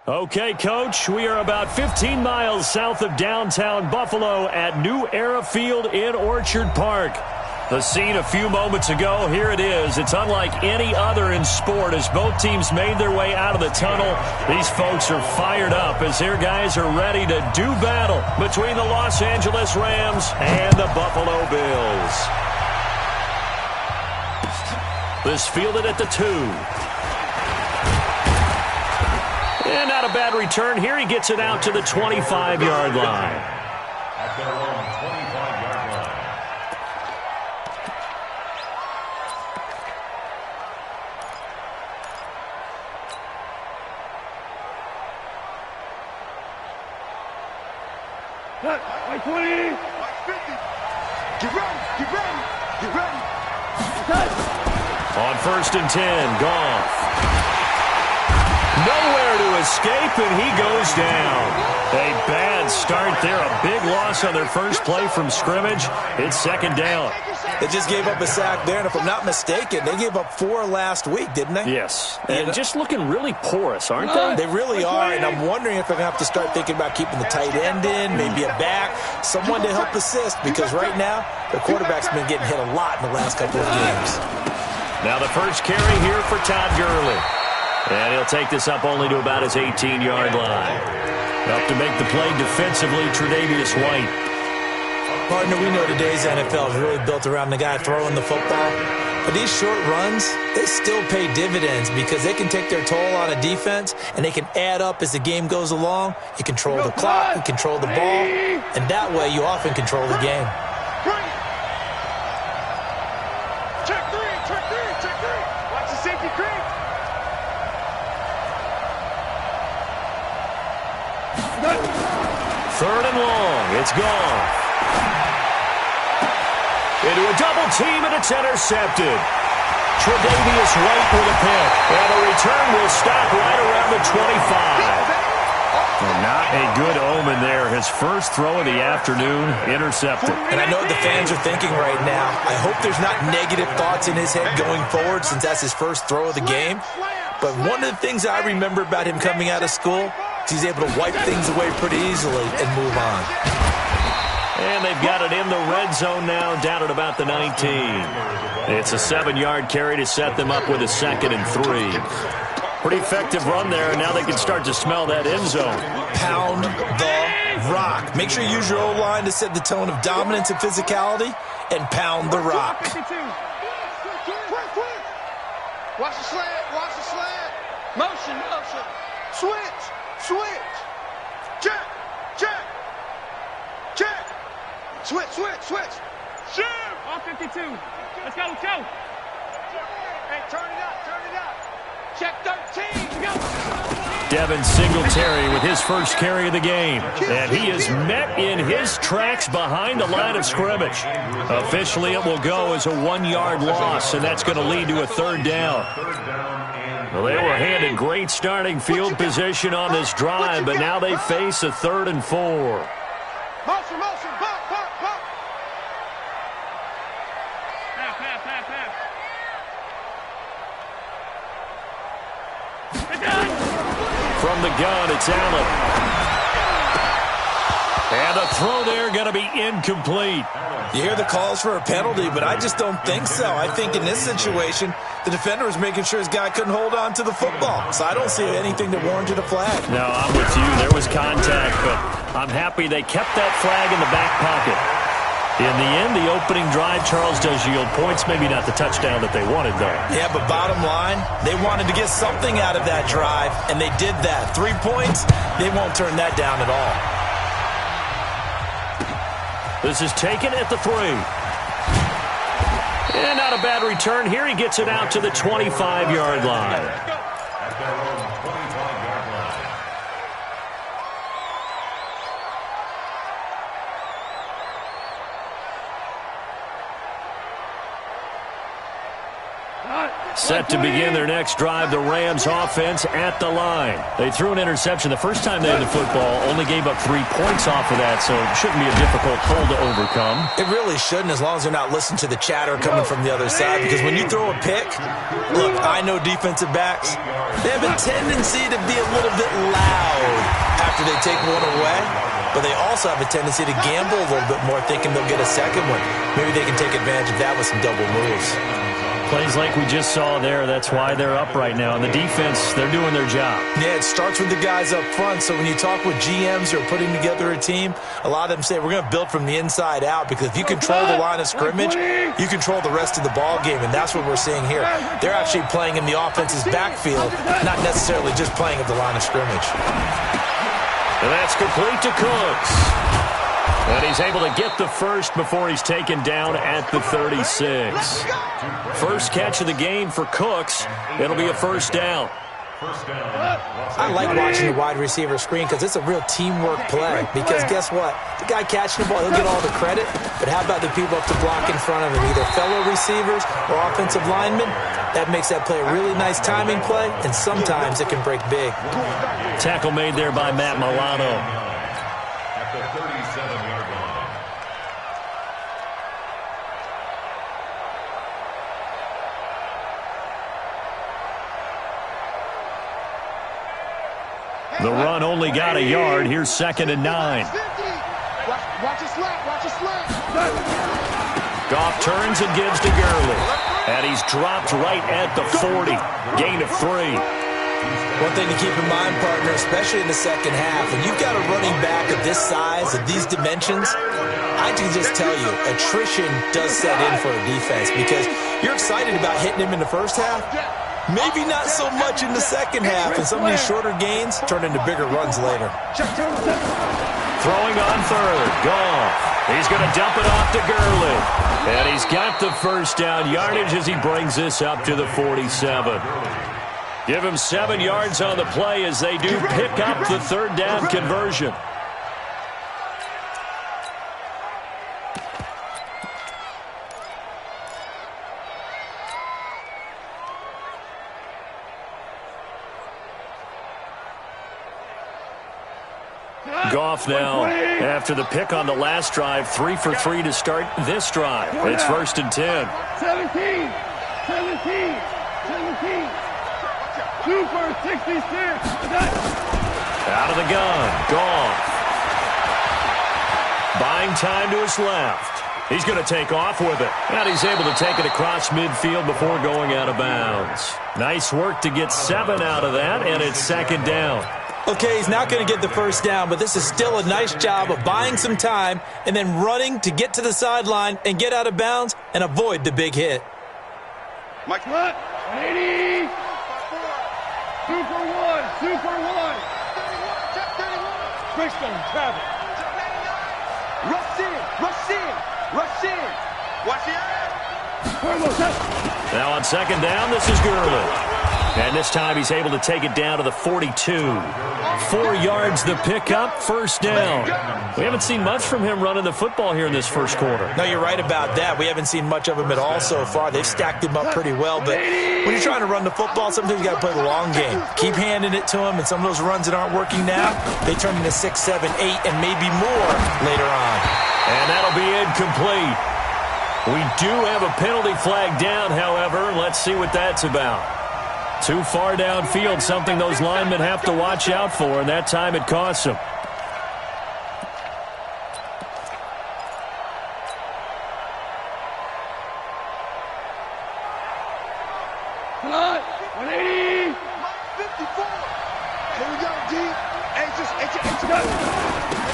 Okay, Coach, we are about 15 miles south of downtown Buffalo at New Era Field in Orchard Park. The scene a few moments ago, here it is. It's unlike any other in sport as both teams made their way out of the tunnel. These folks are fired up as their guys are ready to do battle between the Los Angeles Rams and the Buffalo Bills. This fielded at the 2. And not a bad return here. He gets it out to the 25-yard line. At their own 25-yard line. Like 20. Like 50. Get ready. Get ready. Get ready. On 1st and 10, Goff. Nowhere to escape, and he goes down. A bad start there. A big loss on their first play from scrimmage. It's 2nd down. They just gave up a sack there, and if I'm not mistaken, they gave up 4 last week, didn't they? Yes, and just looking really porous, aren't they? They really are, and I'm wondering if they're going to have to start thinking about keeping the tight end in, maybe a back, someone to help assist, because right now, their quarterback's been getting hit a lot in the last couple of games. Now the first carry here for Todd Gurley. And he'll take this up only to about his 18-yard line. Up to make the play defensively, Tre'Davious White. Partner, we know today's NFL is really built around the guy throwing the football. But these short runs, they still pay dividends because they can take their toll on a defense, and they can add up as the game goes along. You control the clock, you control the ball, and that way you often control the game. Check three. Watch the safety creep. Third and long. It's gone. Into a double team, and it's intercepted. Tre'Davious White with a pick. And the return will stop right around the 25. And not a good omen there. His first throw of the afternoon, intercepted. And I know what the fans are thinking right now. I hope there's not negative thoughts in his head going forward since that's his first throw of the game. But one of the things I remember about him coming out of school, he's able to wipe things away pretty easily and move on. And they've got it in the red zone now, down at about the 19. It's a 7-yard carry to set them up with a 2nd and 3. Pretty effective run there, and now they can start to smell that end zone. Pound the rock. Make sure you use your O-line to set the tone of dominance and physicality, and pound the rock. Watch the slant. Motion. Switch. Check. Switch. Shoot. On 52. Let's go. Hey, turn it up. Check 13. Go. Devin Singletary with his first carry of the game. And he is met in his tracks behind the line of scrimmage. Officially, it will go as a 1-yard loss, and that's going to lead to a 3rd down. Well, they were handed great starting field position on this drive, but now they face a 3rd and 4. Motion. Bump. From the gun, it's Allen. And the throw there going to be incomplete. You hear the calls for a penalty, but I just don't think so. I think in this situation, the defender was making sure his guy couldn't hold on to the football. So I don't see anything that warranted a flag. No, I'm with you. There was contact, but I'm happy they kept that flag in the back pocket. In the end, the opening drive, Charles, does yield points. Maybe not the touchdown that they wanted, though. Yeah, but bottom line, they wanted to get something out of that drive, and they did that. 3 points, they won't turn that down at all. This is taken at the 3. And not a bad return here. He gets it out to the 25-yard line. At their own 25-yard line. Set to begin their next drive, the Rams offense at the line. They threw an interception the first time they had the football, only gave up 3 points off of that, so it shouldn't be a difficult hole to overcome. It really shouldn't, as long as they're not listening to the chatter coming from the other side, because when you throw a pick, look, I know defensive backs, they have a tendency to be a little bit loud after they take one away, but they also have a tendency to gamble a little bit more, thinking they'll get a second one. Maybe they can take advantage of that with some double moves. Plays like we just saw there, that's why they're up right now. And the defense, they're doing their job. Yeah, it starts with the guys up front. So when you talk with GMs who are putting together a team, a lot of them say we're going to build from the inside out, because if you control the line of scrimmage, you control the rest of the ball game, and that's what we're seeing here. They're actually playing in the offense's backfield, not necessarily just playing at the line of scrimmage. And that's complete to Cooks. And he's able to get the first before he's taken down at the 36. First catch of the game for Cooks. It'll be a first down. I like watching the wide receiver screen because it's a real teamwork play. Because guess what? The guy catching the ball, he'll get all the credit. But how about the people up to block in front of him, either fellow receivers or offensive linemen? That makes that play a really nice timing play, and sometimes it can break big. Tackle made there by Matt Milano. At the 37-yard line. The run only got a yard. Here's 2nd and 9. Watch it slap. Watch it slap. Goff turns and gives to Gurley. And he's dropped right at the 40. Gain of 3. One thing to keep in mind, partner, especially in the second half, when you've got a running back of this size, of these dimensions, I can just tell you, attrition does set in for a defense, because you're excited about hitting him in the first half. Maybe not so much in the second half, and some of these shorter gains turn into bigger runs later. Throwing on third. Goff. He's going to dump it off to Gurley. And he's got the first down yardage as he brings this up to the 47. Give him 7 yards on the play as they do pick up the third down conversion. Goff now, after the pick on the last drive, 3 for 3 to start this drive. It's 1st and 10. 17. 2 for 66. Out of the gun, Goff. Buying time to his left. He's going to take off with it. And he's able to take it across midfield before going out of bounds. Nice work to get 7 out of that, and it's 2nd down. Okay, he's not going to get the first down, but this is still a nice job of buying some time and then running to get to the sideline and get out of bounds and avoid the big hit. Mike, 180. 2 for 1. 2 for 1. Quickstone, travel. rush in. Watch the eye. Now on 2nd down, this is Gurley. And this time he's able to take it down to the 42. 4 yards the pickup, 1st down. We haven't seen much from him running the football here in this first quarter. No, you're right about that. We haven't seen much of him at all so far. They've stacked him up pretty well. But when you're trying to run the football, sometimes you got to play the long game. Keep handing it to him, and some of those runs that aren't working now, they turn into 6, 7, 8, and maybe more later on. And that'll be incomplete. We do have a penalty flag down, however. Let's see what that's about. Too far downfield, something those linemen have to watch out for, and that time it costs them. Come on, 180. 54. Here we go, D.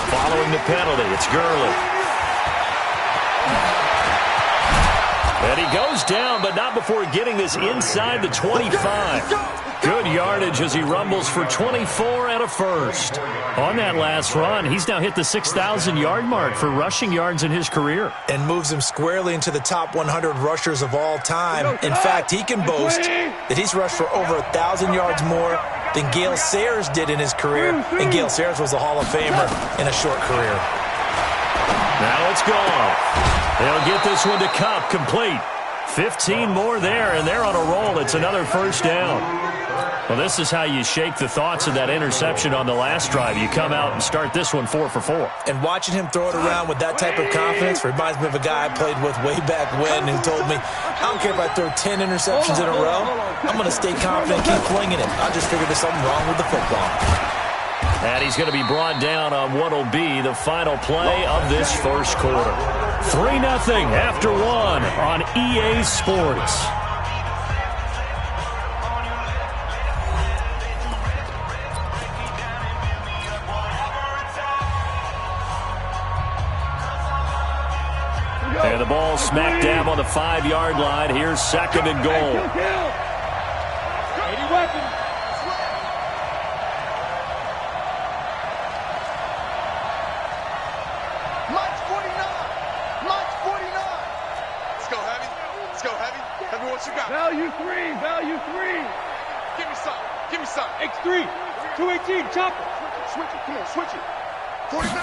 Following the penalty, it's Gurley. And he goes down, but not before getting this inside the 25. Good yardage as he rumbles for 24 and a first. On that last run, he's now hit the 6,000-yard mark for rushing yards in his career. And moves him squarely into the top 100 rushers of all time. In fact, he can boast that he's rushed for over 1,000 yards more than Gale Sayers did in his career. And Gale Sayers was a Hall of Famer in a short career. Now it's gone. They'll get this one to Cup, complete. 15 more there, and they're on a roll. It's another first down. Well, this is how you shake the thoughts of that interception on the last drive. You come out and start this one 4 for 4. And watching him throw it around with that type of confidence reminds me of a guy I played with way back when who told me, I don't care if I throw 10 interceptions in a row. I'm going to stay confident, keep flinging it. I just figured there's something wrong with the football. And he's going to be brought down on what will be the final play of this first quarter. 3-0 after 1 on EA Sports. And the ball smacked down on the 5-yard line. Here's second and goal. 80 weapons. March 49. March 49. Let's go heavy. Let's go heavy. Heavy, what you got? Value 3. Value 3. Give me some. Give me some. X3. 218. Chopper. Switch it. Come on, switch it. 49.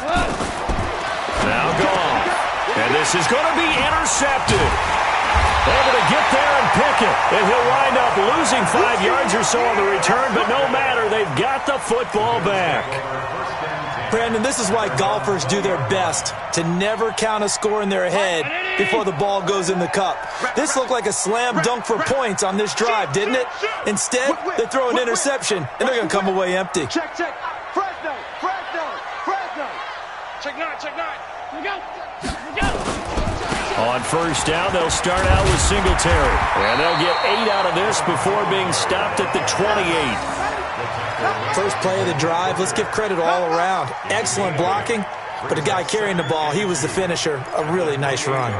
Now gone. And this is going to be intercepted. Able to get there and pick it. And he'll wind up losing 5 yards or so on the return, but no matter, they've got the football back. Brandon, this is why golfers do their best to never count a score in their head before the ball goes in the cup. This looked like a slam dunk for points on this drive, didn't it? Instead, they throw an interception, and they're going to come away empty. Check. Fresno. Check 9. Look out. On first down, they'll start out with Singletary. And they'll get 8 out of this before being stopped at the 28. First play of the drive, let's give credit all around. Excellent blocking, but the guy carrying the ball, he was the finisher. A really nice run.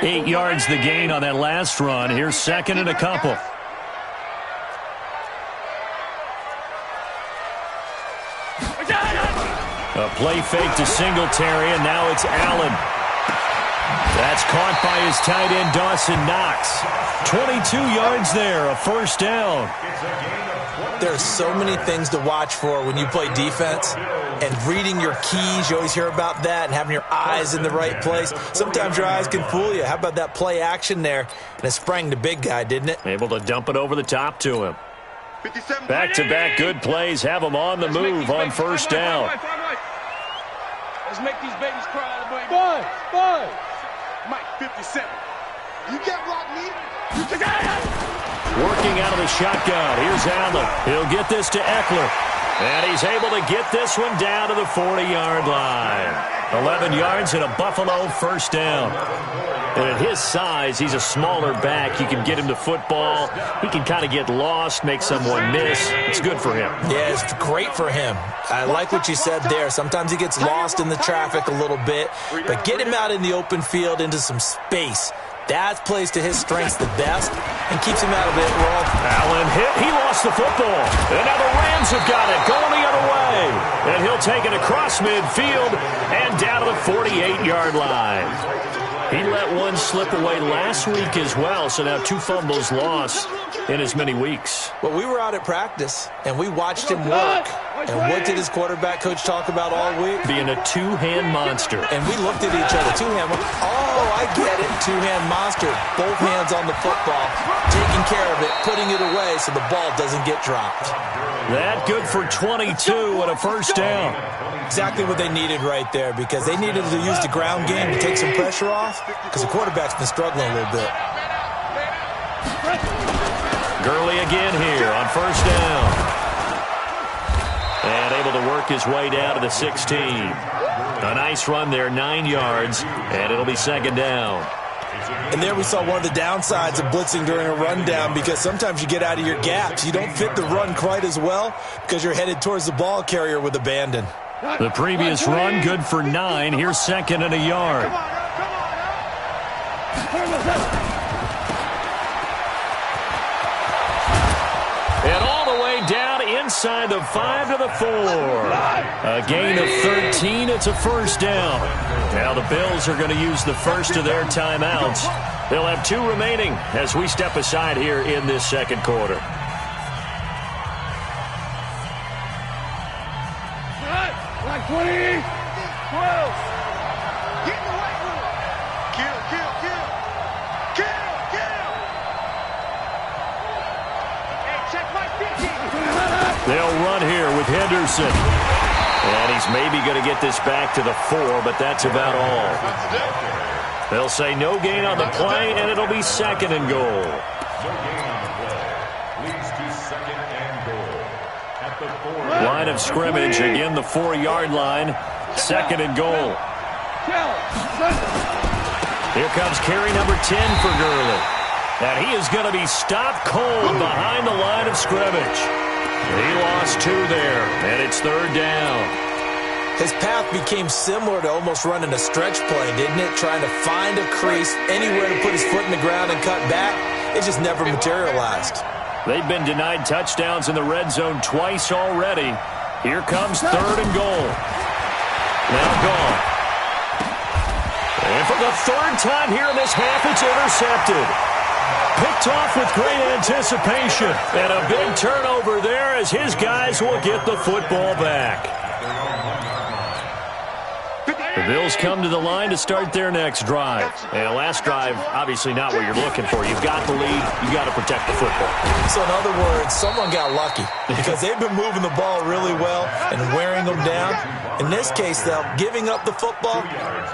Eight yards the gain on that last run. Here's second and a couple. A play fake to Singletary, and now it's Allen. That's caught by his tight end, Dawson Knox. 22 yards there, a first down. There are so many things to watch for when you play defense. And reading your keys, you always hear about that, and having your eyes in the right place. Sometimes your eyes can fool you. How about that play action there? And it sprang the big guy, didn't it? Able to dump it over the top to him. Back-to-back good plays have him on the move on first down. Let's make these babies cry all the way. Five. Mike, 57. You get rock me. Working out of the shotgun. Here's Allen. He'll get this to Eckler. And he's able to get this one down to the 40-yard line. 11 yards and a Buffalo first down. And at his size, he's a smaller back. You can get him to football. He can kind of get lost, make someone miss. It's good for him. Yeah, it's great for him. I like what you said there. Sometimes he gets lost in the traffic a little bit. But get him out in the open field into some space. That plays to his strengths the best and keeps him out of it. Well, Allen hit. He lost the football. And now the Rams have got it going the other way. And he'll take it across midfield and down to the 48-yard line. He let one slip away last week as well, so now 2 fumbles lost in as many weeks. Well, we were out at practice, and we watched him work. And what did his quarterback coach talk about all week? Being a two-hand monster. And we looked at each other. Two-hand. Oh, I get it. Two-hand monster. Both hands on the football, taking care of it, putting it away so the ball doesn't get dropped. That good for 22 and a first down. Exactly what they needed right there, because they needed to use the ground game to take some pressure off, because the quarterback's been struggling a little bit. Gurley again here on first down. And able to work his way down to the 16. A nice run there, 9 yards, and it'll be second down. And there we saw one of the downsides of blitzing during a rundown, because sometimes you get out of your gaps. You don't fit the run quite as well because you're headed towards the ball carrier with abandon. The previous run, good for 9. Here's second and a yard. And all the way down inside the 5 to the 4. A gain of 13. It's a first down. Now the Bills are going to use the first of their timeouts. They'll have 2 remaining as we step aside here in this second quarter. 20, 12. Get in the weight room. Kill. Hey, check my 50. They'll run here with Henderson. And he's maybe going to get this back to the 4, but that's about all. They'll say no gain on the play, and it'll be 2nd and goal. No gain on the play. Leads to 2nd and goal. At the 4. Line of scrimmage, again the 4-yard line. 2nd and goal. Here comes carry number 10 for Gurley. And he is going to be stopped cold behind the line of scrimmage. He lost 2 there, and it's 3rd down. His path became similar to almost running a stretch play, didn't it? Trying to find a crease, anywhere to put his foot in the ground and cut back. It just never materialized. They've been denied touchdowns in the red zone twice already. Here comes 3rd and goal. Now gone. And for the 3rd time here in this half, it's intercepted. Picked off with great anticipation. And a big turnover there as his guys will get the football back. The Bills come to the line to start their next drive. And last drive, obviously not what you're looking for. You've got the lead. You've got to protect the football. So in other words, someone got lucky because they've been moving the ball really well and wearing them down. In this case, though, giving up the football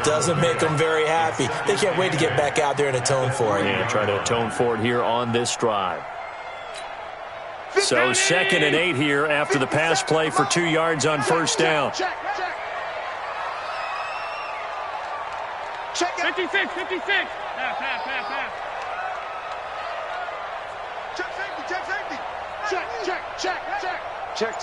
doesn't make them very happy. They can't wait to get back out there and atone for it. Yeah, try to atone for it here on this drive. So 2nd and 8 here after the pass play for 2 yards on 1st down. 56. Pass. Check.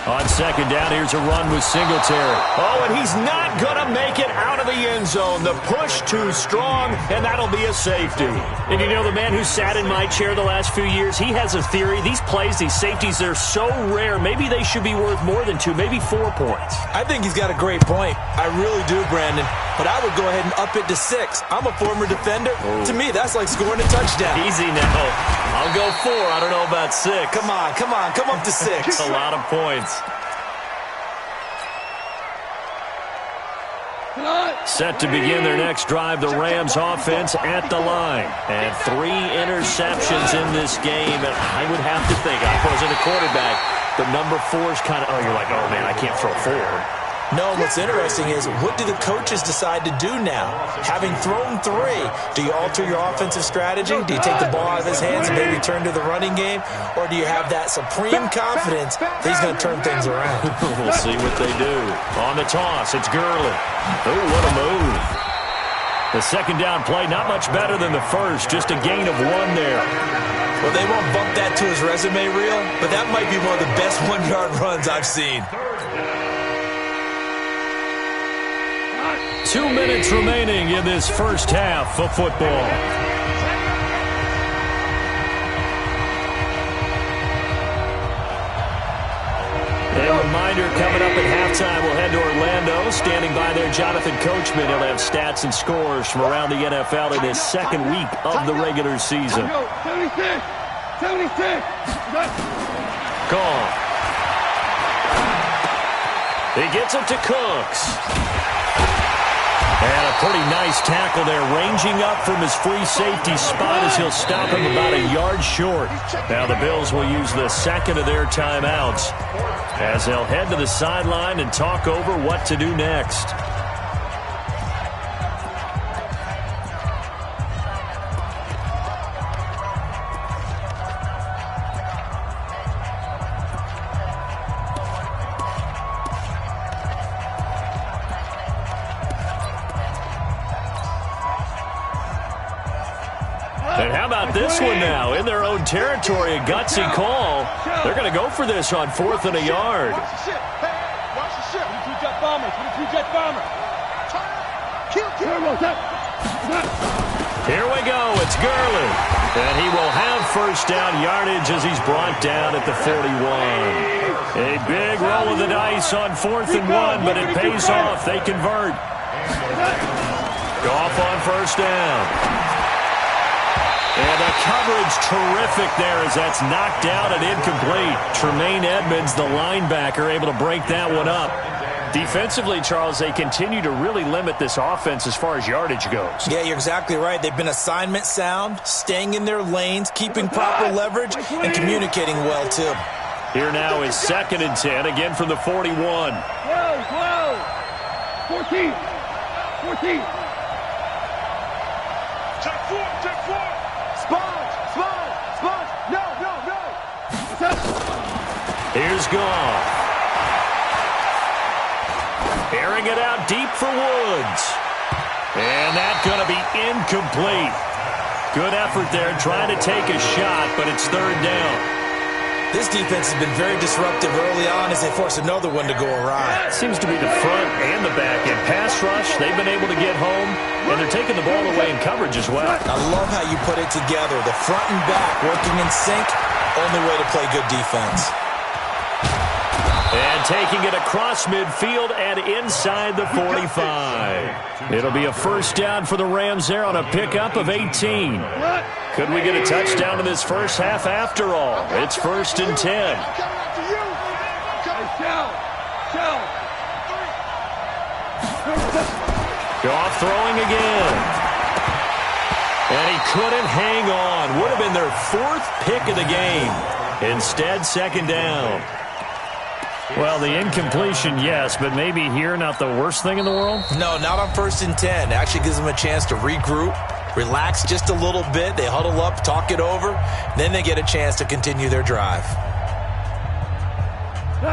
On 2nd down, here's a run with Singletary. Oh, and he's not going to make it out of the end zone. The push too strong, and that'll be a safety. And you know, the man who sat in my chair the last few years, he has a theory. These plays, these safeties, they're so rare. Maybe they should be worth more than 2, maybe 4 points. I think he's got a great point. I really do, Brandon. But I would go ahead and up it to 6. I'm a former defender. Oh. To me, that's like scoring a touchdown. Easy now. I'll go 4. I don't know about 6. Come on. Come up to 6. It's a lot of points. Set to begin their next drive, the Rams offense at the line. And 3 interceptions in this game. And I would have to think, I wasn't a quarterback, but number 4 is kind of, you're like, oh, man, I can't throw 4. No, what's interesting is, what do the coaches decide to do now? Having thrown 3, do you alter your offensive strategy? Do you take the ball out of his hands and maybe turn to the running game? Or do you have that supreme confidence that he's going to turn things around? We'll see what they do. On the toss, it's Gurley. Oh, what a move. The 2nd down play, not much better than the first, just a gain of 1 there. Well, they won't bump that to his resume reel, but that might be one of the best 1-yard runs I've seen. 2 minutes remaining in this first half of football. A reminder, coming up at halftime, we'll head to Orlando. Standing by there, Jonathan Coachman. He'll have stats and scores from around the NFL in his 2nd week of the regular season. 76. Gone. He gets it to Cooks. And a pretty nice tackle there, ranging up from his free safety spot as he'll stop him about a yard short. Now the Bills will use the 2nd of their timeouts as they'll head to the sideline and talk over what to do next. And how about this one now? In their own territory, a gutsy call. They're going to go for this on 4th and a yard. Watch the ship. Hey, watch the ship. 22-jet bomber. 22-jet bomber. Kill. Here we go. It's Gurley. And he will have 1st down yardage as he's brought down at the 41. A big roll of the dice on 4th and 1, but it pays off. They convert. Goff on 1st down. And the coverage terrific there as that's knocked down and incomplete. Tremaine Edmonds, the linebacker, able to break that one up. Defensively, Charles, they continue to really limit this offense as far as yardage goes. Yeah, you're exactly right. They've been assignment sound, staying in their lanes, keeping proper leverage, and communicating well, too. Here now is 2nd and 10, again from the 41. 12. 14. 14. Check 4, check 4. Sponge. No. Here's Goff. Airing it out deep for Woods. And that's going to be incomplete. Good effort there trying to take a shot, but it's 3rd down. This defense has been very disruptive early on as they force another one to go awry. Seems to be the front and the back end. Pass rush, they've been able to get home, and they're taking the ball away in coverage as well. I love how you put it together. The front and back working in sync, only way to play good defense. And taking it across midfield and inside the 45. It'll be a 1st down for the Rams there on a pickup of 18. Could we get a touchdown in this first half after all? It's 1st and 10. Goff throwing again. And he couldn't hang on. Would have been their 4th pick of the game. Instead, 2nd down. Well, the incompletion, yes, but maybe here not the worst thing in the world? No, not on 1st and 10. It actually gives them a chance to regroup, relax just a little bit. They huddle up, talk it over. Then they get a chance to continue their drive.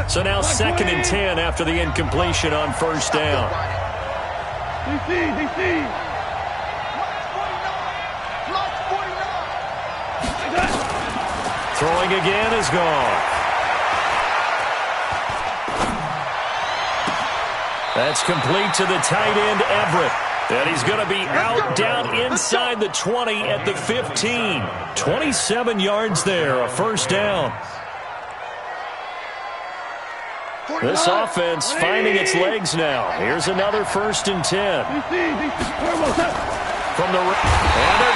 So now 2nd and 10 after the incompletion on 1st down. Throwing again is gone. That's complete to the tight end, Everett. And he's going to be out down inside the 20 at the 15. 27 yards there, a 1st down. This offense finding its legs now. Here's another 1st and 10. And they're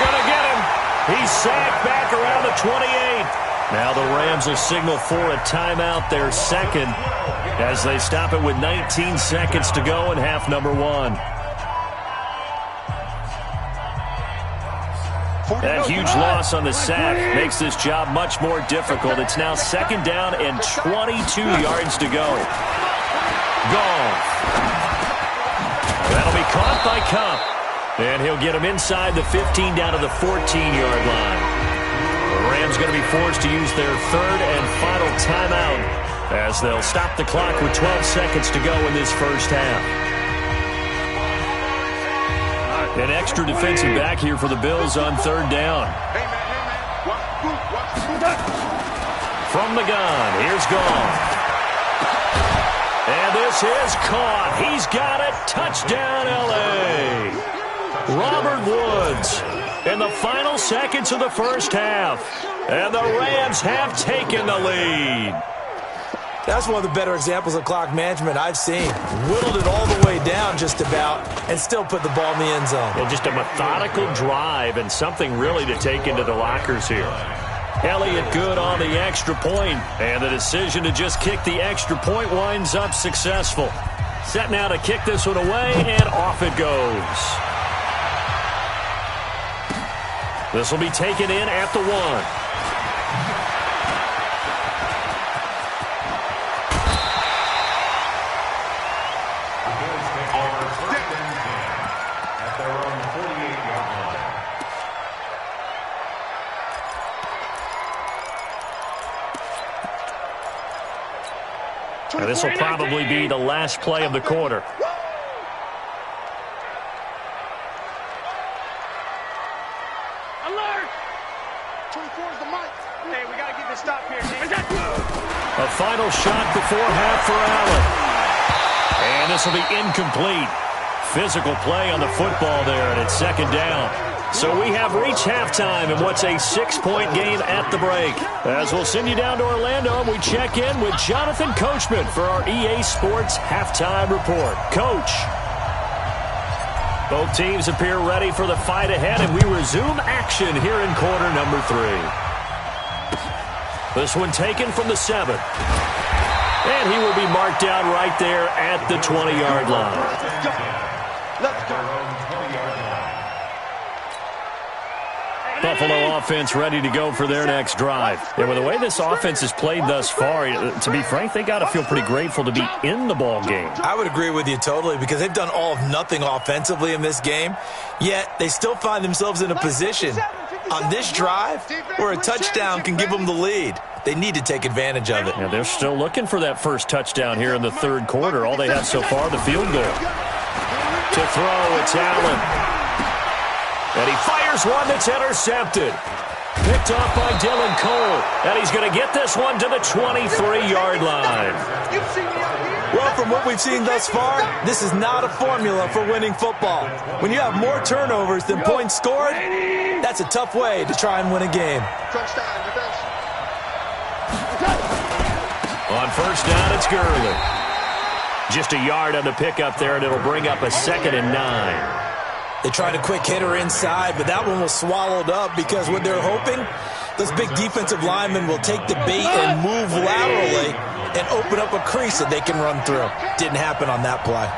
going to get him. He's sacked back around the 28. Now the Rams will signal for a timeout, their 2nd, as they stop it with 19 seconds to go in half number 1. That huge loss on the sack makes this job much more difficult. It's now 2nd down and 22 yards to go. Goff. That'll be caught by Cup. And he'll get him inside the 15 down to the 14-yard line. The Rams going to be forced to use their 3rd and final timeout as they'll stop the clock with 12 seconds to go in this first half. An extra defensive back here for the Bills on 3rd down. From the gun, here's Goff. And this is caught. He's got it. Touchdown, L.A. Robert Woods in the final seconds of the first half. And the Rams have taken the lead. That's one of the better examples of clock management I've seen. Whittled it all the way down just about and still put the ball in the end zone. Yeah, just a methodical drive and something really to take into the lockers here. Elliott good on the extra point, and the decision to just kick the extra point winds up successful. Set now to kick this one away, and off it goes. This will be taken in at the 1. This will probably be the last play of the quarter. Alert! 24 is the mic. Hey, we got to get this stop here. A final shot before half for Allen. And this will be incomplete. Physical play on the football there, and it's 2nd down. So we have reached halftime in what's a 6-point game at the break. As we'll send you down to Orlando, we check in with Jonathan Coachman for our EA Sports Halftime Report. Coach. Both teams appear ready for the fight ahead, and we resume action here in quarter number 3. This one taken from the 7. And he will be marked down right there at the 20-yard line. Let's go. Buffalo offense ready to go for their next drive. And with the way this offense has played thus far, to be frank, they got to feel pretty grateful to be in the ball game. I would agree with you totally because they've done all of nothing offensively in this game, yet they still find themselves in a position on this drive where a touchdown can give them the lead. They need to take advantage of it. And they're still looking for that first touchdown here in the third quarter. All they have so far, the field goal. To throw, it's Allen. And he fires one that's intercepted. Picked off by Dylan Cole. And he's going to get this one to the 23-yard line. Well, from what we've seen thus far, this is not a formula for winning football. When you have more turnovers than points scored, that's a tough way to try and win a game. On first down, it's Gurley. Just a yard on the pickup there, and it'll bring up a 2nd and 9. They tried a quick hitter inside, but that one was swallowed up because what they're hoping, those big defensive linemen will take the bait and move laterally and open up a crease that they can run through. Didn't happen on that play.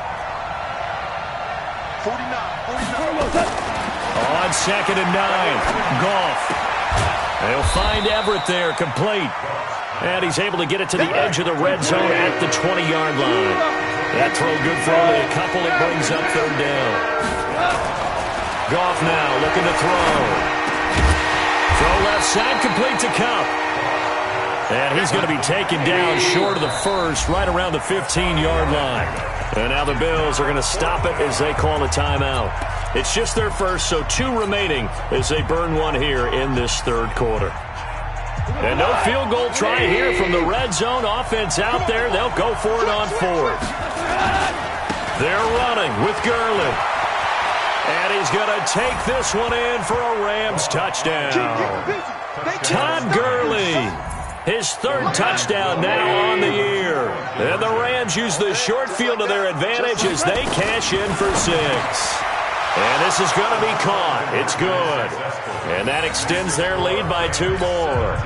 49. On 2nd and 9, Goff. They'll find Everett there, complete. And he's able to get it to the edge of the red zone at the 20-yard line. That throw good for only a couple. It brings up third down. Goff now looking to throw. Throw left side, complete to Kupp. And he's going to be taken down short of the first, right around the 15-yard line. And now the Bills are going to stop it as they call a timeout. It's just their first, so 2 remaining as they burn one here in this third quarter. And no field goal try here from the red zone. Offense out there. They'll go for it on 4th. They're running with Gurley. And he's going to take this one in for a Rams touchdown. Todd Gurley, his 3rd touchdown now on the year. And the Rams use the short field to their advantage as they cash in for 6. And this is going to be caught. It's good. And that extends their lead by 2 more.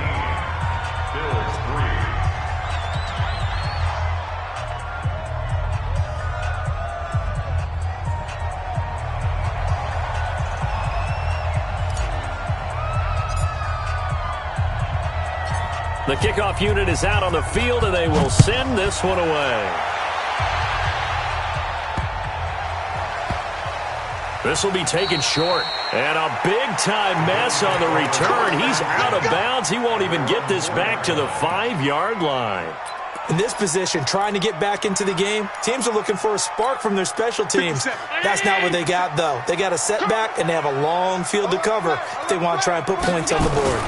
The kickoff unit is out on the field, and they will send this one away. This will be taken short. And a big-time mess on the return. He's out of bounds. He won't even get this back to the 5-yard line. In this position, trying to get back into the game, teams are looking for a spark from their special teams. That's not what they got, though. They got a setback, and they have a long field to cover if they want to try and put points on the board.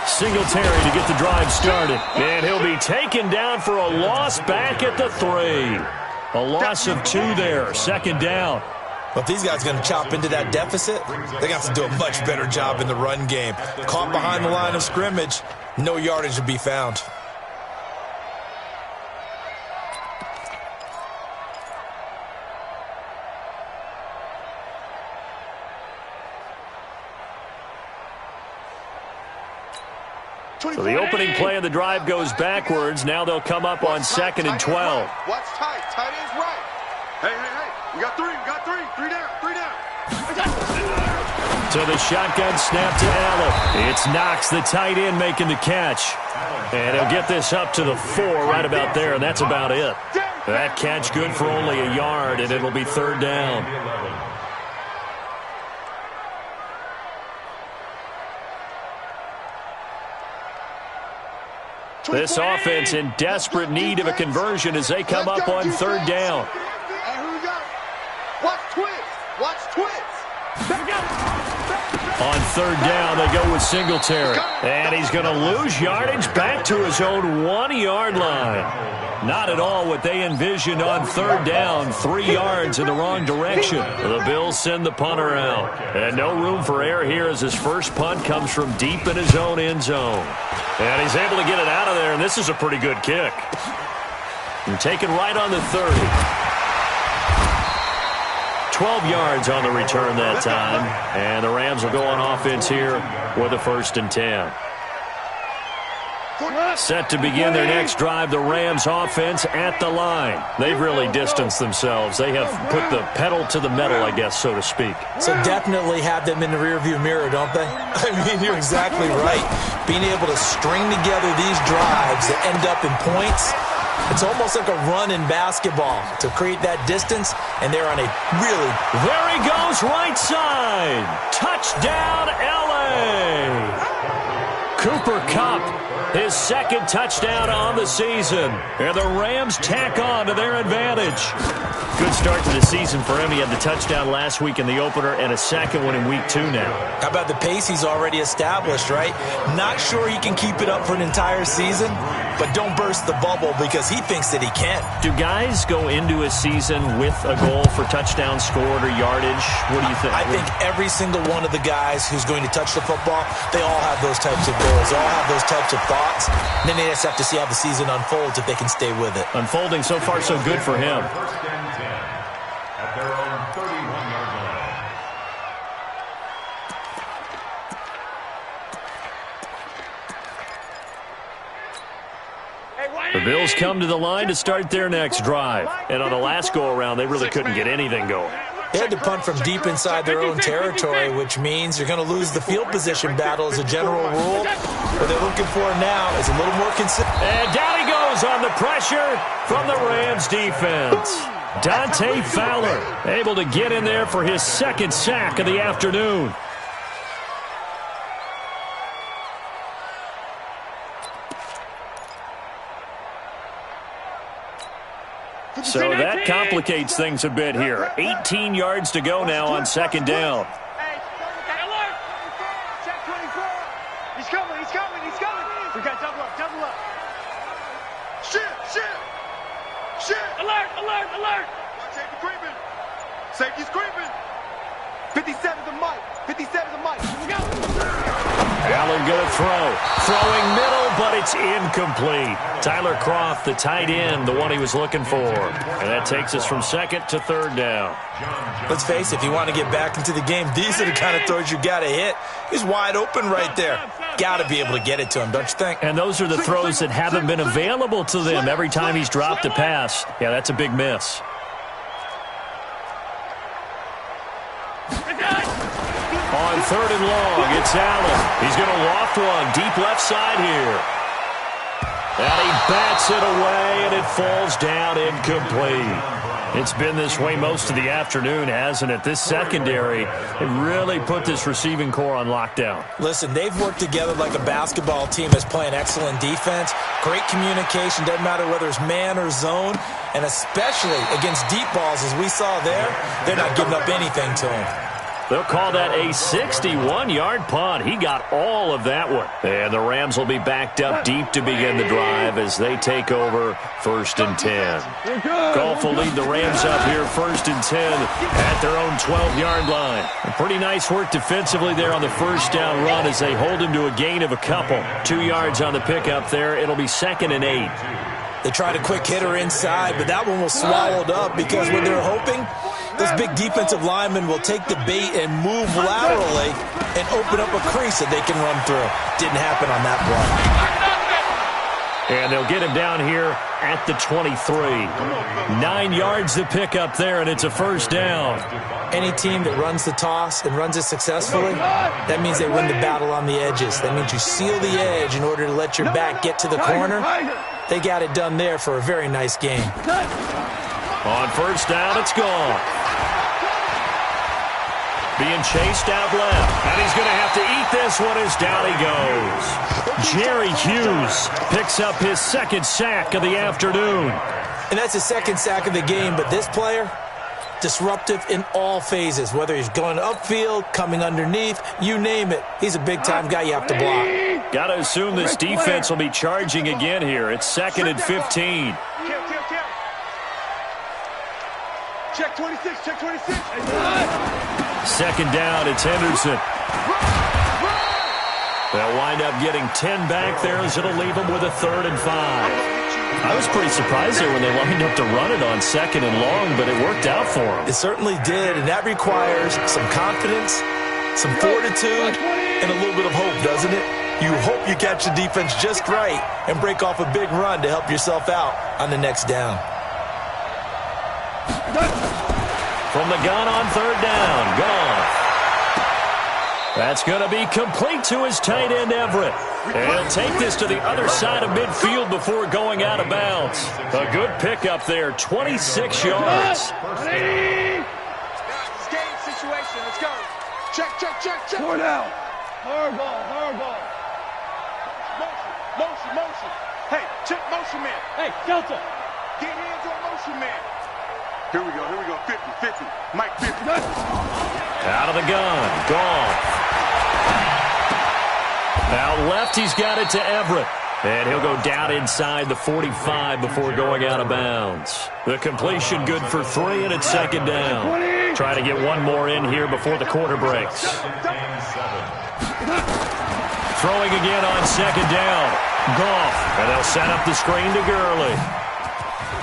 Singletary to get the drive started. And he'll be taken down for a loss back at the 3. A loss of 2 there. 2nd down. But if these guys are going to chop into that deficit, they got to do a much better job in the run game. Caught behind the line of scrimmage, no yardage to be found. So the opening play of the drive goes backwards. Now they'll come up on 2nd and 12. Watch tight. Tight end's right. Hey. We got 3. 3 down. To the shotgun snap to Allen. It's Knox, the tight end, making the catch. And he'll get this up to the 4 right about there, and that's about it. That catch good for only a yard, and it'll be 3rd down. This offense in desperate need of a conversion as they come up on 3rd down. Hey, here we go. Watch twist. On 3rd down, they go with Singletary. And he's going to lose yardage back to his own 1-yard line. Not at all what they envisioned on 3rd down. 3 yards in the wrong direction. The Bills send the punter out. And no room for error here as his first punt comes from deep in his own end zone. And he's able to get it out of there, and this is a pretty good kick. And taken right on the 30. 12 yards on the return that time. And the Rams will go on offense here with a 1st and 10. Set to begin their next drive, the Rams offense at the line. They've really distanced themselves. They have put the pedal to the metal, I guess, so to speak. So definitely have them in the rearview mirror, don't they? I mean, you're exactly right. Being able to string together these drives that end up in points, it's almost like a run in basketball to create that distance, and they're on a really... There he goes, right side. Touchdown, L.A. Cooper Kupp, his 2nd touchdown on the season. And the Rams tack on to their advantage. Good start to the season for him. He had the touchdown last week in the opener and a 2nd one in week 2 now. How about the pace he's already established, right? Not sure he can keep it up for an entire season, but don't burst the bubble because he thinks that he can. Do guys go into a season with a goal for touchdowns scored or yardage? What do you think? I think every single one of the guys who's going to touch the football, they all have those types of goals. They all have those types of thoughts. And then they just have to see how the season unfolds if they can stay with it. Unfolding so far so good for him. 1st and 10 at their own 31-yard line. The Bills come to the line to start their next drive. And on the last go-around, they really couldn't get anything going. They had to punt from deep inside their own territory, which means you're going to lose the field position battle as a general rule. What they're looking for now is a little more consistent. And down he goes on the pressure from the Rams defense. Dante Fowler able to get in there for his 2nd sack of the afternoon. So that complicates things a bit here. 18 yards to go now on 2nd down. He's coming. We got double up. Shit. Alert. Safety creeping. Safety's creeping. 57's a Mike. Here we go. Allen gonna throw. Throwing middle, but it's incomplete. Tyler Kroft, the tight end, the one he was looking for. And that takes us from 2nd to 3rd down. Let's face it, if you want to get back into the game, these are the kind of throws you got to hit. He's wide open right there. Got to be able to get it to him, don't you think? And those are the throws that haven't been available to them every time he's dropped a pass. Yeah, that's a big miss. On 3rd and long, it's Allen. He's going to loft one deep left side here. And he bats it away, and it falls down incomplete. It's been this way most of the afternoon, hasn't it? This secondary, it really put this receiving core on lockdown. Listen, they've worked together like a basketball team that's playing excellent defense. Great communication, doesn't matter whether it's man or zone. And especially against deep balls, as we saw there, they're not giving up anything to him. They'll call that a 61-yard punt. He got all of that one. And the Rams will be backed up deep to begin the drive as they take over 1st and 10. Goff will lead the Rams up here 1st and 10 at their own 12-yard line. Pretty nice work defensively there on the 1st down run as they hold him to a gain of a couple. 2 yards on the pickup there. It'll be 2nd and 8. They tried a quick hitter inside, but that one was swallowed up because when they're hoping, this big defensive lineman will take the bait and move laterally and open up a crease that they can run through. Didn't happen on that play. And they'll get him down here at the 23. 9 yards to pick up there, and it's a 1st down. Any team that runs the toss and runs it successfully, that means they win the battle on the edges. That means you seal the edge in order to let your back get to the corner. They got it done there for a very nice game. On 1st down, it's gone. Being chased out left. And he's going to have to eat this one as down he goes. Jerry Hughes picks up his 2nd sack of the afternoon. And that's his 2nd sack of the game, but this player, disruptive in all phases, whether he's going upfield, coming underneath, you name it. He's a big-time guy you have to block. Got to assume this defense will be charging again here. It's 2nd and 15. Check 26, check 26. 2nd down, it's Henderson. They'll wind up getting 10 back there as it'll leave them with a 3rd and 5. I was pretty surprised there when they lined up to run it on 2nd and long, but it worked out for them. It certainly did, and that requires some confidence, some fortitude, and a little bit of hope, doesn't it? You hope you catch the defense just right and break off a big run to help yourself out on the next down. From the gun on 3rd down, gone. That's going to be complete to his tight end, Everett. And he'll take this to the other side of midfield before going out of bounds. A good pickup there, 26 yards. Game situation. Let's go. Check. 4 down. Hard ball. Motion. Hey, check motion man. Hey, Delta. Get hands on motion man. Here we go. 50. Mike 50. Out of the gun, gone. Now left, he's got it to Everett. And he'll go down inside the 45 before going out of bounds. The completion good for 3, and it's 2nd down. Try to get one more in here before the quarter breaks. Throwing again on 2nd down. Goff, and they'll set up the screen to Gurley.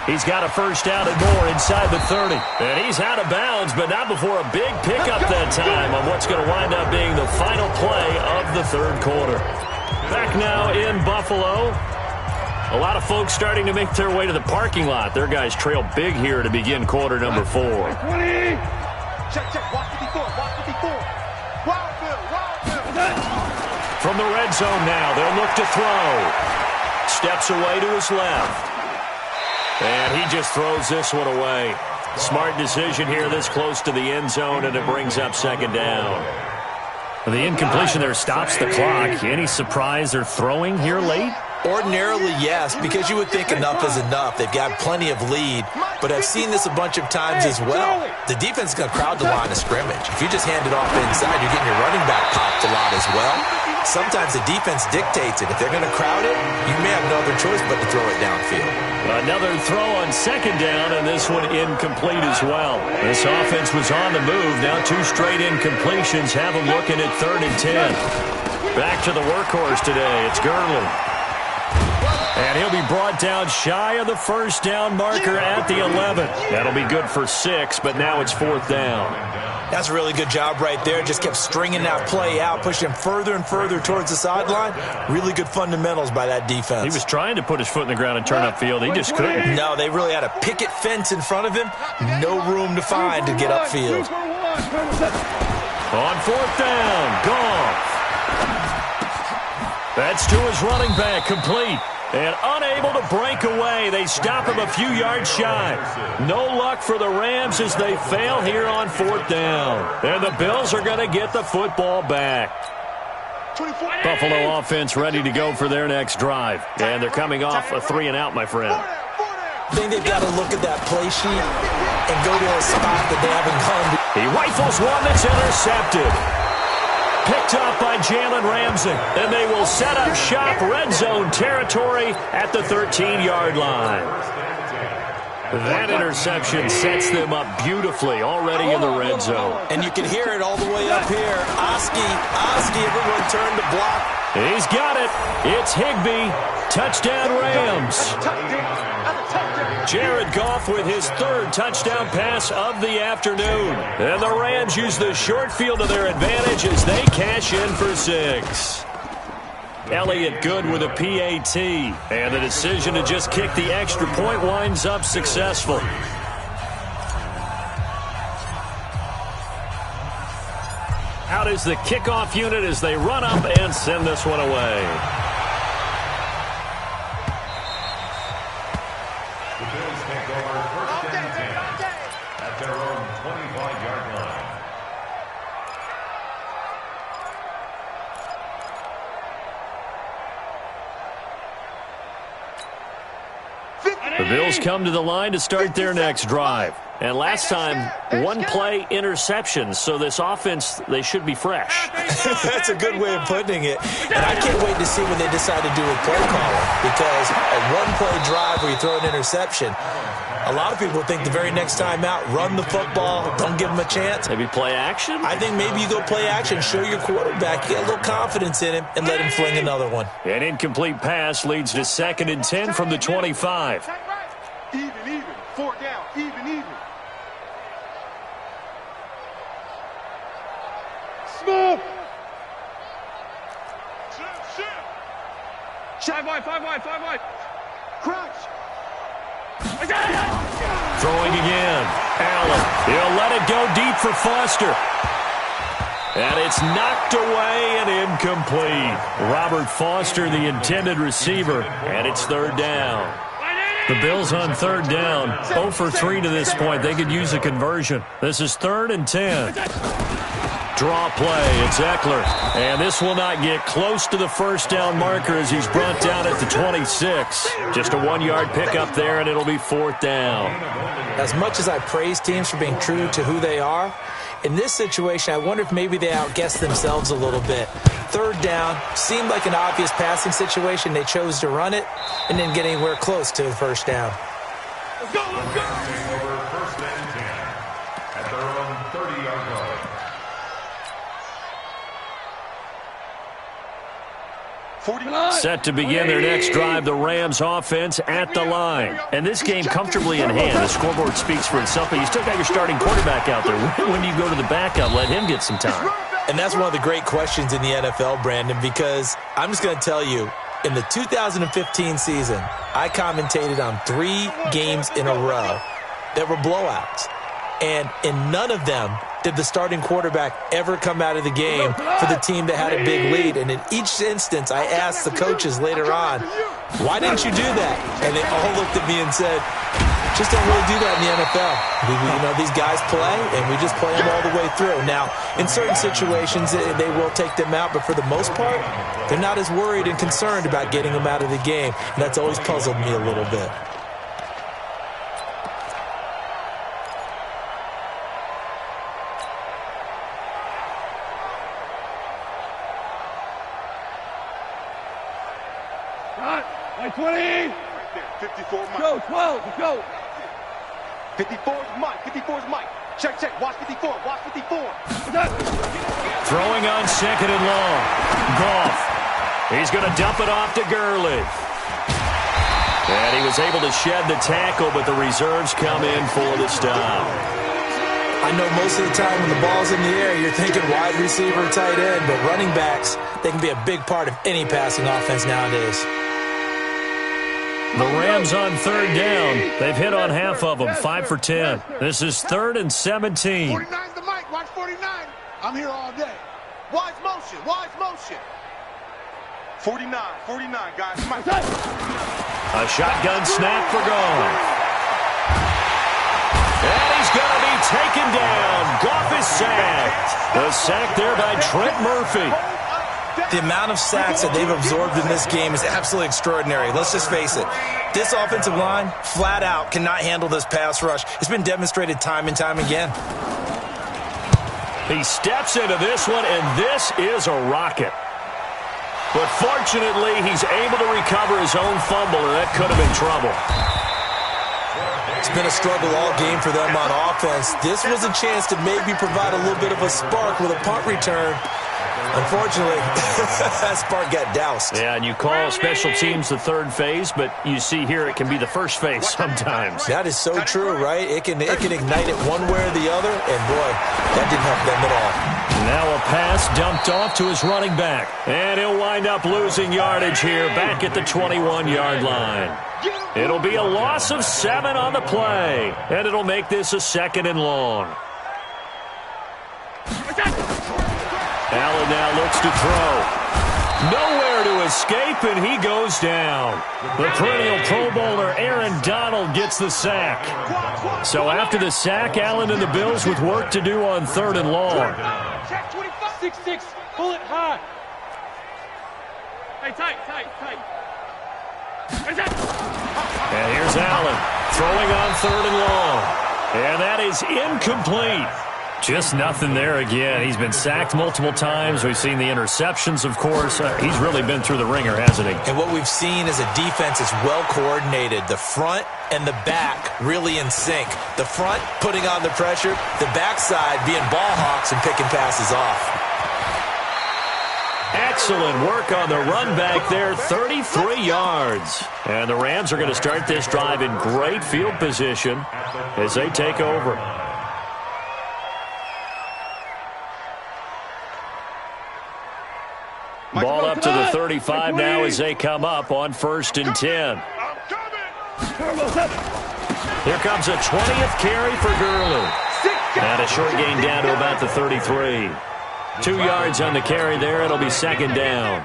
He's got a first down and more inside the 30. And he's out of bounds, but not before a big pickup that time on what's going to wind up being the final play of the 3rd quarter. Back now in Buffalo. A lot of folks starting to make their way to the parking lot. Their guys trail big here to begin quarter number 4. 20. Check. Watch 54. Wild. From the red zone now, they'll look to throw. Steps away to his left. And he just throws this one away. Smart decision here this close to the end zone, and it brings up 2nd down. The incompletion there stops the clock. Any surprise they're throwing here late? Ordinarily, yes, because you would think enough is enough. They've got plenty of lead, but I've seen this a bunch of times as well. The defense is going to crowd the line of scrimmage. If you just hand it off inside, you're getting your running back popped a lot as well. Sometimes the defense dictates it. If they're going to crowd it, you may have no other choice but to throw it downfield. Another throw on 2nd down, and this one incomplete as well. This offense was on the move. Now 2 straight incompletions have them looking at 3rd and 10. Back to the workhorse today. It's Gurley. And he'll be brought down shy of the first down marker at the 11. That'll be good for 6, but now it's 4th down. That's a really good job right there. Just kept stringing that play out, pushing him further and further towards the sideline. Really good fundamentals by that defense. He was trying to put his foot in the ground and turn upfield. He just couldn't. No, they really had a picket fence in front of him. No room to find to get upfield. On 4th down, Goff. That's to his running back, complete. And unable to break away. They stop him a few yards shy. No luck for the Rams as they fail here on 4th down. And the Bills are going to get the football back. Buffalo offense ready to go for their next drive. And they're coming off a 3-and-out, my friend. I think they've got to look at that play sheet and go to a spot that they haven't gone to. He rifles one that's intercepted. Picked up by Jalen Ramsey, and they will set up shop red zone territory at the 13-yard line. That interception sets them up beautifully already in the red zone. And you can hear it all the way up here. Oski, everyone turned to block. He's got it. It's Higbee. Touchdown Rams. Jared Goff with his 3rd touchdown pass of the afternoon. And the Rams use the short field to their advantage as they cash in for 6. Elliott good with a PAT. And the decision to just kick the extra point winds up successful. Out is the kickoff unit as they run up and send this one away. The Bills take over 1st and 10 at their own 25-yard line. The Bills come to the line to start their next drive. And last time, one-play interception. So this offense, they should be fresh. That's a good way of putting it. And I can't wait to see when they decide to do a play calling. Because a one-play drive where you throw an interception, a lot of people think the very next time out, run the football, don't give them a chance. Maybe play action? I think maybe you go play action, show your quarterback, get a little confidence in him, and let him fling another one. An incomplete pass leads to 2nd and 10 from the 25. Even. 4 down. Even. Smooth. Five wide. Crouch. Throwing again. Allen. He'll let it go deep for Foster. And it's knocked away and incomplete. Robert Foster, the intended receiver, and it's 3rd down. The Bills on 3rd down, 0 for 3 to this point. They could use a conversion. This is 3rd and 10. Draw play. It's Eckler. And this will not get close to the 1st down marker as he's brought down at the 26. Just a 1-yard pickup there, and it'll be 4th down. As much as I praise teams for being true to who they are, in this situation, I wonder if maybe they outguessed themselves a little bit. 3rd down, seemed like an obvious passing situation. They chose to run it and didn't get anywhere close to the 1st down. Let's go. Over 1st and 10 at their own 30-yard line. Set to begin their next drive, the Rams offense at the line. And this game comfortably in hand. The scoreboard speaks for itself, but you still got your starting quarterback out there. When do you go to the backup? Let him get some time. And that's one of the great questions in the NFL, Brandon, because I'm just going to tell you, in the 2015 season, I commentated on 3 games in a row that were blowouts. And in none of them did the starting quarterback ever come out of the game for the team that had a big lead. And in each instance, I asked the coaches later on, why didn't you do that? And they all looked at me and said, just don't really do that in the NFL. You know, these guys play, and we just play them all the way through. Now, in certain situations, they will take them out, but for the most part, they're not as worried and concerned about getting them out of the game. And that's always puzzled me a little bit. Like 20. 54 Mike. Go, 12. Go. 54 is Mike. 54 is Mike. Check. Watch 54. Watch 54. Throwing on 2nd and long. Goff. He's going to dump it off to Gurley. And he was able to shed the tackle, but the reserves come in for the stop. I know most of the time when the ball's in the air, you're thinking wide receiver, tight end, but running backs, they can be a big part of any passing offense nowadays. The Rams on 3rd down. They've hit on half of them, 5 for 10. This is 3rd and 17. 49's the mic. Watch 49. I'm here all day. Watch motion. 49, guys. Mike. A shotgun snap for Goff. And he's going to be taken down. Goff is sacked. The sack there by Trent Murphy. The amount of sacks that they've absorbed in this game is absolutely extraordinary. Let's just face it. This offensive line, flat out, cannot handle this pass rush. It's been demonstrated time and time again. He steps into this one, and this is a rocket. But fortunately, he's able to recover his own fumble, and that could have been trouble. It's been a struggle all game for them on offense. This was a chance to maybe provide a little bit of a spark with a punt return. Unfortunately, that spark got doused. Yeah, and you call special teams the 3rd phase, but you see here it can be the 1st phase sometimes. That is so true, right? It can ignite it one way or the other, and boy, that didn't help them at all. Now a pass dumped off to his running back, and he'll wind up losing yardage here back at the 21-yard line. It'll be a loss of 7 on the play, and it'll make this a 2nd and long. Allen now looks to throw. Nowhere to escape, and he goes down. The perennial Pro Bowler Aaron Donald gets the sack. So after the sack, Allen and the Bills with work to do on 3rd and long. 6-6. Pull it high. Hey, tight. And here's Allen throwing on 3rd and long. And that is incomplete. Just nothing there again. He's been sacked multiple times. We've seen the interceptions, of course. He's really been through the ringer, hasn't he? And what we've seen is a defense is well coordinated. The front and the back really in sync. The front putting on the pressure, the backside being ball hawks and picking passes off. Excellent work on the run back there, 33 yards. And the Rams are going to start this drive in great field position as they take over. Ball up to the 35 now as they come up on 1st and 10. Here comes a 20th carry for Gurley. And a short gain down to about the 33. 2 yards on the carry there. It'll be 2nd down.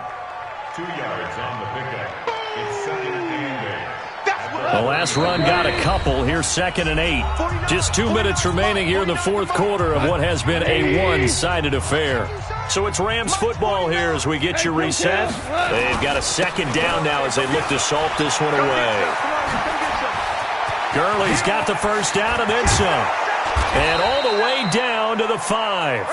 2 yards on the pickup. It's 2nd and 8. The last run got a couple. Here's 2nd and 8. Just 2 minutes remaining here in the 4th quarter of what has been a one-sided affair. So it's Rams football here as we get you reset. They've got a 2nd down now as they look to salt this one away. Gurley's got the 1st down and then some. And all the way down to the 5.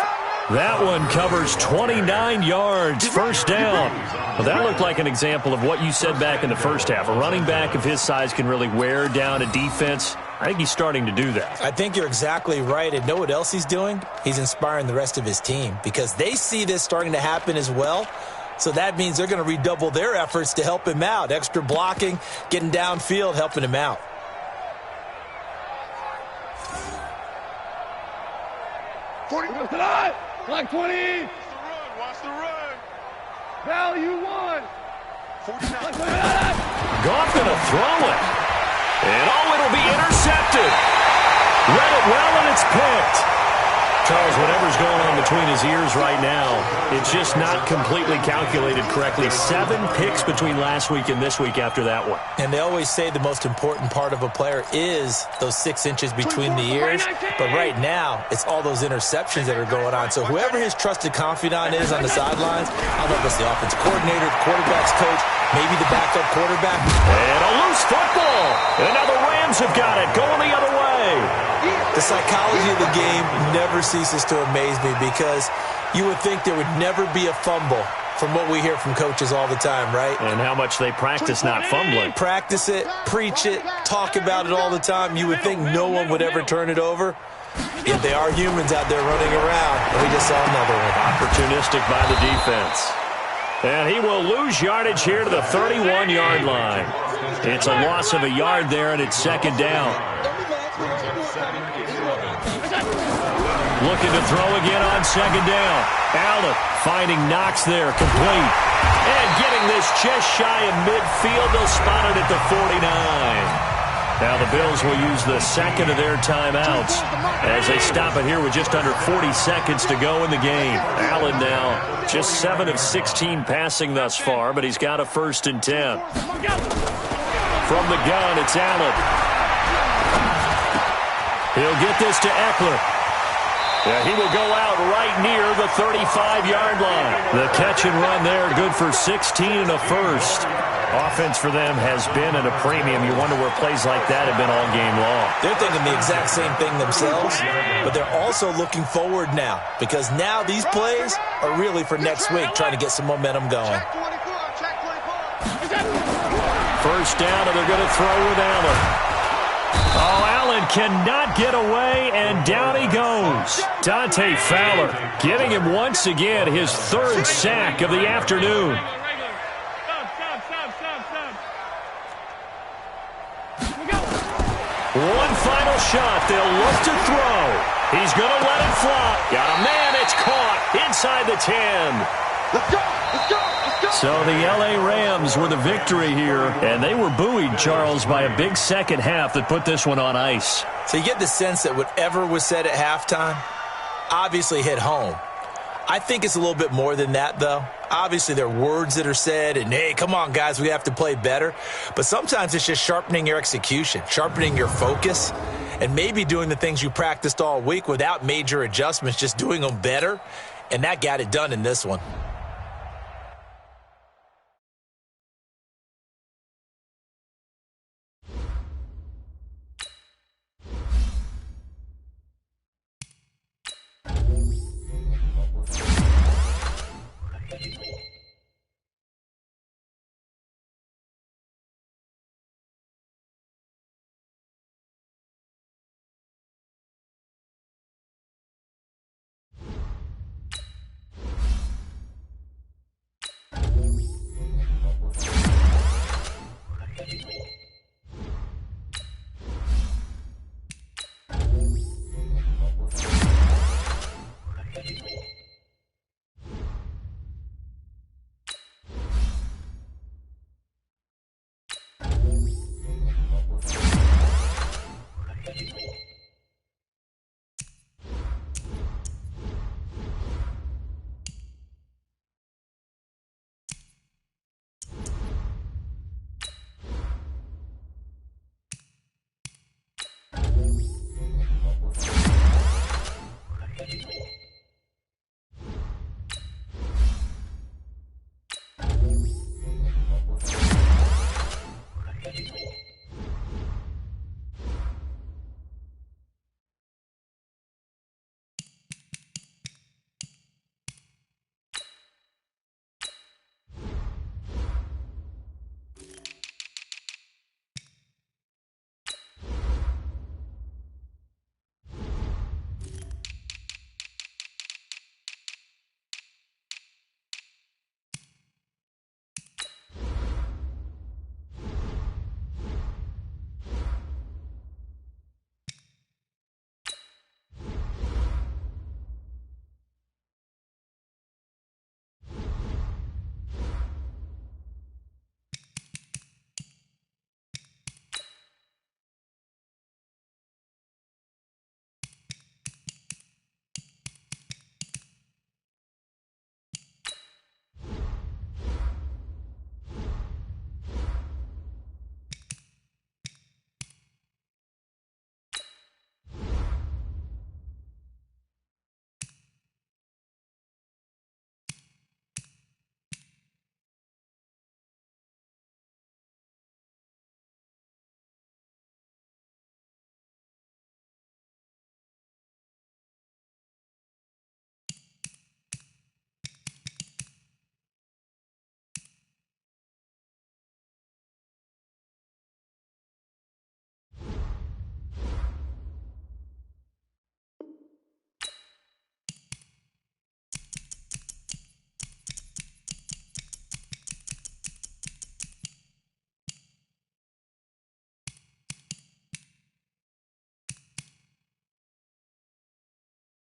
That one covers 29 yards, 1st down. Well, that looked like an example of what you said back in the 1st half. A running back of his size can really wear down a defense. I think he's starting to do that. I think you're exactly right. And know what else he's doing? He's inspiring the rest of his team because they see this starting to happen as well. So that means they're going to redouble their efforts to help him out. Extra blocking, getting downfield, helping him out. Like 20. Watch the run. Value 1. 49. Goff going to throw it. And it'll be intercepted. Read it well, and it's picked. Charles, whatever's going on between his ears right now, it's just not completely calculated correctly. 7 picks between last week and this week after that one. And they always say the most important part of a player is those 6 inches between the ears. But right now, it's all those interceptions that are going on. So whoever his trusted confidant is on the sidelines, I don't know if it's the offensive coordinator, the quarterback's coach, maybe the backup quarterback. And a loose football. And now the Rams have got it, going the other way. The psychology of the game never ceases to amaze me because you would think there would never be a fumble from what we hear from coaches all the time, right? And how much they practice not fumbling. Practice it, preach it, talk about it all the time. You would think no one would ever turn it over. Yet they are humans out there running around. And we just saw another one. Opportunistic by the defense. And he will lose yardage here to the 31-yard line. It's a loss of a yard there, and it's 2nd down. Looking to throw again on 2nd down. Allen finding Knox there, complete. And getting this just shy of midfield. They'll spot it at the 49. Now the Bills will use the 2nd of their timeouts as they stop it here with just under 40 seconds to go in the game. Allen now just 7 of 16 passing thus far, but he's got a 1st and 10. From the gun, it's Allen. He'll get this to Eckler. Yeah, he will go out right near the 35-yard line. The catch and run there, good for 16 and a 1st. Offense for them has been at a premium. You wonder where plays like that have been all game long. They're thinking the exact same thing themselves, but they're also looking forward now because now these plays are really for next week, trying to get some momentum going. 1st down, and they're going to throw with Allen. Oh, Allen cannot get away, and down he goes. Dante Fowler getting him once again, his 3rd sack of the afternoon. One final shot. They'll look to throw. He's going to let it fly. Got a man. It's caught inside the 10. Let's go. Let's go. Let's go. So the L.A. Rams were the victory here, and they were buoyed, Charles, by a big 2nd half that put this one on ice. So you get the sense that whatever was said at halftime obviously hit home. I think it's a little bit more than that, though. Obviously, there are words that are said, and, hey, come on, guys, we have to play better. But sometimes it's just sharpening your execution, sharpening your focus, and maybe doing the things you practiced all week without major adjustments, just doing them better. And that got it done in this one.